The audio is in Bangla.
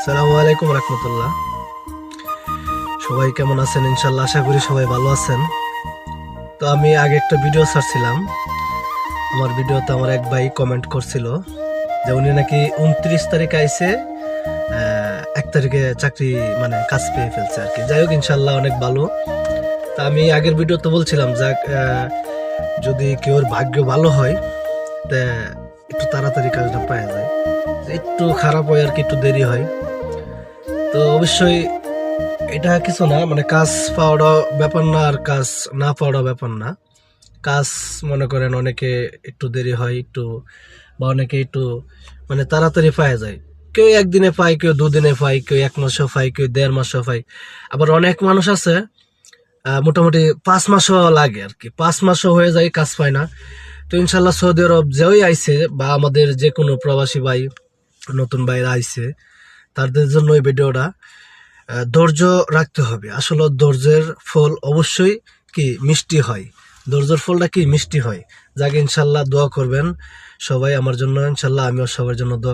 আসসালামু আলাইকুম রাহমাতুল্লাহ। সবাই কেমন আছেন? ইনশাল্লাহ আশা করি সবাই ভালো আছেন। তো আমি আগে একটা ভিডিও ছাড়ছিলাম। আমার ভিডিওতে আমার এক ভাই কমেন্ট করছিল যে উনি নাকি 29 তারিখ আইছে, 1 তারিখে চাকরি মানে কাজ পেয়ে ফেলছে আর কি। যাই হোক, ইনশাল্লাহ অনেক ভালো। তা আমি আগের ভিডিওতে বলছিলাম যাক, যদি কেউর ভাগ্য ভালো হয় তা একটু তাড়াতাড়ি কাজটা পাওয়া যায়, একটু খারাপ হয় আর কি, একটু দেরি হয়। তো অবশ্যই এটা কিছু না, মানে কাজ পাওয়াটা ব্যাপার না, আর কাজ না পাওয়াটা ব্যাপার না। কাজ মনে করেন অনেকে একটু দেরি হয়, একটু বা অনেকে একটু মানে তাড়াতাড়ি পাওয়া যায়। কেউ একদিনে পায়, কেউ দুদিনে পায়, কেউ 1 মাসও পায়, কেউ 1.5 মাসও পায়। আবার অনেক মানুষ আছে মোটামুটি 5 মাসও লাগে আর কি, 5 মাসও হয়ে যায় কাজ পায় না। তো ইনশাল্লাহ সৌদি আরব যেই আইছে বা আমাদের যে কোনো প্রবাসী ভাই নতুন ভাইরা আইছে, তাদের জন্য এই ভিডিওটা। ধৈর্য রাখতে হবে, আসলে ধৈর্যের ফল অবশ্যই কি মিষ্টি হয়। ধৈর্যের ফলটা কি মিষ্টি হয়। যাকে ইনশাল্লাহ দোয়া করবেন সবাই আমার জন্য, ইনশাল্লাহ আমিও সবার জন্য দোয়া